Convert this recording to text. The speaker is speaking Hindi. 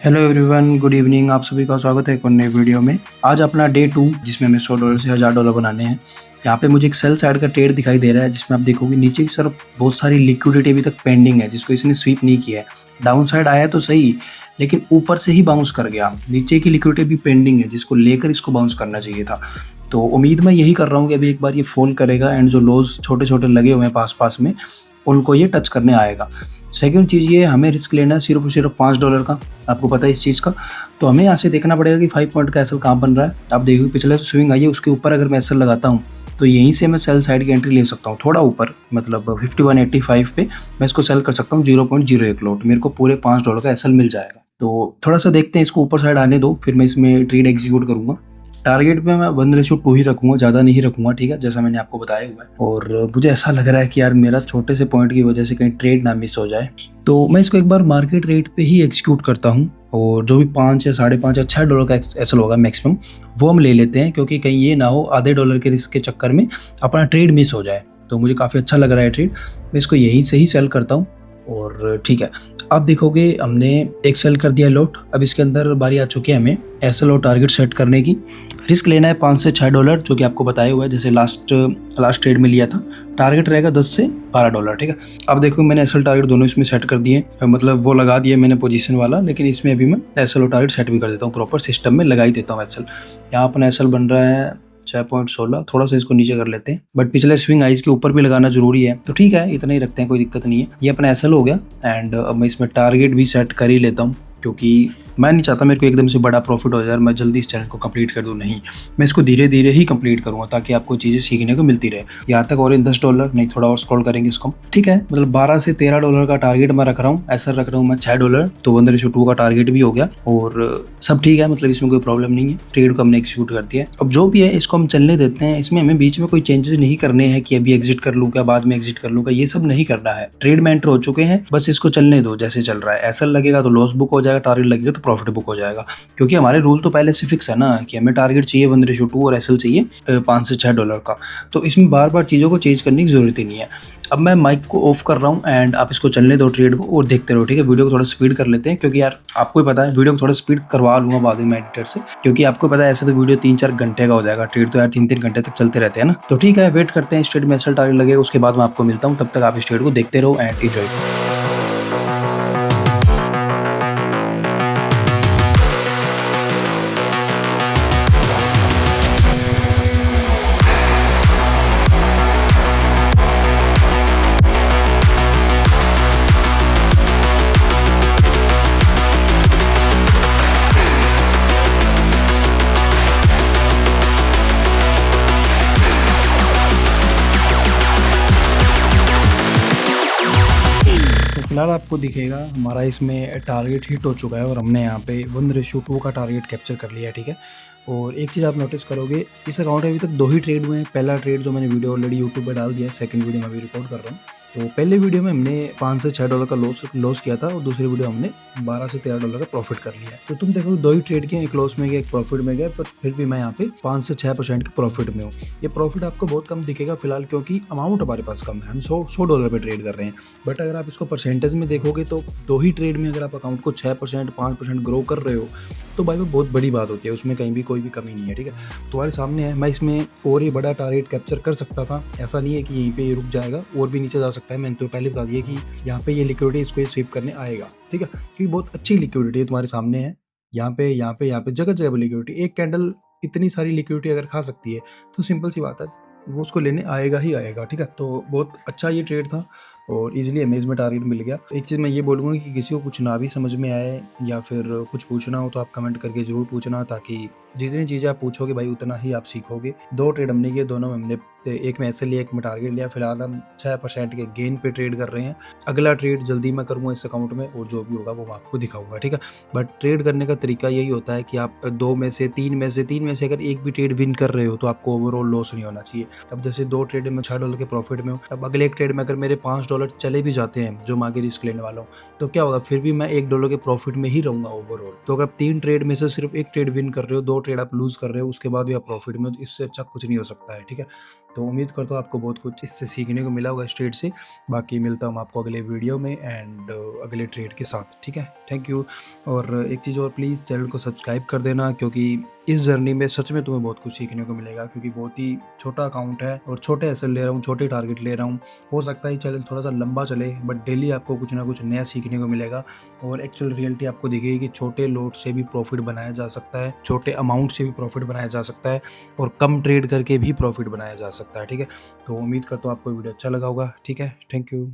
Hello everyone, good evening. आप सभी का स्वागत है एक और नए वीडियो में। आज अपना डे 2 जिसमें हमें $100 से $1000 बनाने हैं। यहाँ पे मुझे एक सेल साइड का ट्रेड दिखाई दे रहा है जिसमें आप देखोगे नीचे की तरफ बहुत सारी लिक्विडिटी अभी तक पेंडिंग है जिसको इसने स्वीप नहीं किया है। डाउन साइड आया तो सही, लेकिन ऊपर से ही बाउंस कर गया। नीचे की लिक्विडिटी भी पेंडिंग है जिसको लेकर इसको बाउंस करना चाहिए था। तो उम्मीद मैं यही कर रहा हूँ कि अभी एक बार ये फॉल करेगा एंड जो लोज छोटे छोटे लगे हुए हैं पास पास में उनको ये टच करने आएगा। सेकंड चीज़ ये, हमें रिस्क लेना है सिर्फ और सिर्फ $5 का। आपको पता है इस चीज़ का। तो हमें यहाँ से देखना पड़ेगा कि 5 पॉइंट का एसएल कहाँ बन रहा है। आप देखोगे पिछले जो स्विंग आई है उसके ऊपर अगर मैं एसएल लगाता हूँ तो यहीं से मैं सेल साइड की एंट्री ले सकता हूँ। थोड़ा ऊपर मतलब 5185 पे मैं इसको सेल कर सकता हूँ 0.01 लॉट। मेरे को पूरे $5 का एसएल मिल जाएगा। तो थोड़ा सा देखते हैं, इसको ऊपर साइड आने दो, फिर मैं इसमें ट्रेड एग्जीक्यूट करूँगा। टारगेट पे मैं 1:2 ही रखूंगा, ज़्यादा नहीं रखूंगा, ठीक है, जैसा मैंने आपको बताया हुआ है। और मुझे ऐसा लग रहा है कि यार मेरा छोटे से पॉइंट की वजह से कहीं ट्रेड ना मिस हो जाए, तो मैं इसको एक बार मार्केट रेट पे ही एग्जीक्यूट करता हूँ। और जो भी 5 या $5.5 या $6 का एसएल होगा मैक्सिमम, वो हम ले लेते हैं, क्योंकि कहीं ये ना हो आधे डॉलर के रिस्क के चक्कर में अपना ट्रेड मिस हो जाए। तो मुझे काफ़ी अच्छा लग रहा है ट्रेड, मैं इसको यहीं से ही सेल करता हूँ। और ठीक है, आप देखोगे हमने एक सेल कर दिया लॉट। अब इसके अंदर बारी आ चुकी है हमें एसएल और टारगेट सेट करने की। रिस्क लेना है $5 से $6, जो कि आपको बताया हुआ है, जैसे लास्ट ट्रेड में लिया था। टारगेट रहेगा $10 से $12, ठीक है। अब देखो मैंने एसएल टारगेट दोनों इसमें सेट कर दिए, मतलब वो लगा दिए मैंने पोजीशन वाला, लेकिन इसमें अभी मैं एसएल और टारगेट सेट भी कर देता हूँ, प्रॉपर सिस्टम में लगा ही देता हूँ एसएल। यहाँ अपना एसएल बन रहा है 6.16। थोड़ा सा इसको नीचे कर लेते हैं, बट पिछले स्विंग आइज के ऊपर भी लगाना जरूरी है, तो ठीक है इतना ही रखते हैं, कोई दिक्कत नहीं है। ये अपना एसएल हो गया एंड अब मैं इसमें टारगेट भी सेट कर ही लेता हूँ, क्योंकि मैं नहीं चाहता मेरे को एकदम से बड़ा प्रॉफिट हो जाए, मैं जल्दी इस चैनल को कंप्लीट कर दूं। नहीं, मैं इसको धीरे धीरे ही कंप्लीट करूंगा ताकि आपको चीज़ें सीखने को मिलती रहे। यहाँ तक और $10 नहीं, थोड़ा और स्क्रॉल करेंगे इसको, ठीक है। मतलब $12 से $13 का टारगेट मैं रख रहा हूँ, ऐसा रख रहा हूँ मैं $6, तो 1:2 का टारगेट भी हो गया और सब ठीक है, मतलब इसमें कोई प्रॉब्लम नहीं है। ट्रेड को हमने एक्सिक्यूट कर दिया। अब जो भी है इसको हम चलने देते हैं। इसमें हमें बीच में कोई चेंजेस नहीं करने हैं कि अभी एग्जिट कर लूँ क्या, बाद में एग्जिट कर लूँ क्या, ये सब नहीं करना है। ट्रेड में एंटर हो चुके हैं, बस इसको चलने दो जैसे चल रहा है। ऐसा लगेगा तो लॉस बुक हो जाएगा, टारगेट लगेगा तो प्रॉफिट बुक हो जाएगा, क्योंकि हमारे रूल तो पहले से फिक्स है ना कि हमें टारगेट चाहिए 1:2 और एसएल चाहिए $5 से $6 का। तो इसमें बार बार चीज़ों को चेंज करने की जरूरत ही नहीं है। अब मैं माइक को ऑफ कर रहा हूँ एंड आप इसको चलने दो ट्रेड को और देखते रहो, ठीक है। वीडियो को थोड़ा स्पीड कर लेते हैं, क्योंकि यार आपको ही पता है वीडियो को थोड़ा स्पीड करवा लूँगा बाद में एडिटर से, क्योंकि आपको पता है ऐसे तो वीडियो 3-4 घंटे का हो जाएगा। ट्रेड तो यार 3-3 घंटे तक चलते रहते हैं ना। तो ठीक है, वेट करते हैं इस ट्रेड में एसएल टारगेट लगेगा, उसके बाद मैं आपको मिलता हूँ। तब तक आप इस ट्रेड को देखते रहो एंड एंजॉय करो। फिलहाल आपको दिखेगा हमारा इसमें टारगेट हिट हो चुका है और हमने यहाँ पे 1:2 का टारगेट कैप्चर कर लिया है, ठीक है। और एक चीज़ आप नोटिस करोगे, इस अकाउंट में अभी तक 2 ही ट्रेड हुए हैं। पहला ट्रेड जो मैंने वीडियो ऑलरेडी यूट्यूब पे डाल दिया है, सेकंड वीडियो मैं अभी रिकॉर्ड कर रहा हूँ। तो पहले वीडियो में हमने $5 से $6 का लॉस किया था और दूसरी वीडियो हमने $12 से $13 का प्रॉफिट कर लिया है। तो तुम देखो 2 ही ट्रेड किए, एक लॉस में गया एक प्रॉफिट में गया, पर फिर भी मैं यहाँ पे 5 से 6% के प्रॉफिट में हूँ। ये प्रॉफिट आपको बहुत कम दिखेगा फिलहाल, क्योंकि अमाउंट हमारे पास कम है, हम $100 पे ट्रेड कर रहे हैं। बट अगर आप इसको परसेंटेज में देखोगे तो 2 ही ट्रेड में अगर आप अकाउंट को 6% 5% ग्रो कर रहे हो तो भाई वो बहुत बड़ी बात होती है, उसमें कहीं भी कोई भी कमी नहीं है, ठीक है। तुम्हारे सामने है, मैं इसमें और ही बड़ा टारगेट कैप्चर कर सकता था। ऐसा नहीं है कि यहीं पे ये रुक जाएगा, और भी नीचे जा सकता है। मैंने तो पहले बता दिया कि यहाँ पे ये लिक्विडिटी इसको स्वीप करने आएगा, ठीक है, क्योंकि बहुत अच्छी लिक्विडिटी तुम्हारे सामने है। यहाँ पे जगह जगह पे लिक्विडिटी, एक कैंडल इतनी सारी लिक्विडिटी अगर खा सकती है तो सिंपल सी बात है वो उसको लेने आएगा ही आएगा, ठीक है। तो बहुत अच्छा ये ट्रेड था और इजीली हमें इसमें टारगेट मिल गया। एक चीज़ मैं ये बोलूँगा कि किसी को कुछ ना भी समझ में आए या फिर कुछ पूछना हो तो आप कमेंट करके ज़रूर पूछना, ताकि जितनी चीज़ें आप पूछोगे भाई उतना ही आप सीखोगे। 2 ट्रेड हमने किए, दोनों में हमने एक में एसएल लिया, एक में टारगेट लिया। फिलहाल हम 6% के गेन पे ट्रेड कर रहे हैं। अगला ट्रेड जल्दी मैं करूँगा इस अकाउंट में और जो भी होगा वो मैं आपको दिखाऊंगा, ठीक है। बट ट्रेड करने का तरीका यही होता है कि आप 2 में से 3 में से अगर एक भी ट्रेड विन कर रहे हो तो आपको ओवरऑल लॉस नहीं होना चाहिए। अब जैसे 2 ट्रेड में $6 के प्रॉफिट में हूँ, अब अगले एक ट्रेड में अगर मेरे $5 चले भी जाते हैं जो मैं आगे रिस्क लेने वाला हूँ, तो क्या होगा, फिर भी मैं $1 के प्रॉफिट में ही रहूंगा ओवरऑल। तो अगर आप 3 ट्रेड में से सिर्फ एक ट्रेड विन कर रहे हो, 2 ट्रेड आप लूज कर रहे हो, उसके बाद भी आप प्रॉफिट में हो, तो इससे अच्छा कुछ नहीं हो सकता है, ठीक है। तो उम्मीद करता हूँ आपको बहुत कुछ इससे सीखने को मिला होगा इस ट्रेड से। बाकी मिलता हूँ आपको अगले वीडियो में एंड अगले ट्रेड के साथ, ठीक है? Thank you. और एक चीज़ और, प्लीज़ चैनल को सब्सक्राइब कर देना, क्योंकि इस जर्नी में सच में तुम्हें बहुत कुछ सीखने को मिलेगा, क्योंकि बहुत ही छोटा अकाउंट है और छोटे एसएल ले रहा हूँ, छोटे टारगेट ले रहा हूँ। हो सकता है चैनल थोड़ा सा लंबा चले, बट डेली आपको कुछ ना कुछ नया सीखने को मिलेगा और एक्चुअल रियलिटी आपको दिखेगी कि छोटे लोड से भी प्रॉफिट बनाया जा सकता है, छोटे अमाउंट से भी प्रॉफिट बनाया जा सकता है और कम ट्रेड करके भी प्रॉफिट बनाया जा सकता है, ठीक है? तो उम्मीद करता हूँ आपको वीडियो अच्छा लगा होगा, ठीक है? Thank you.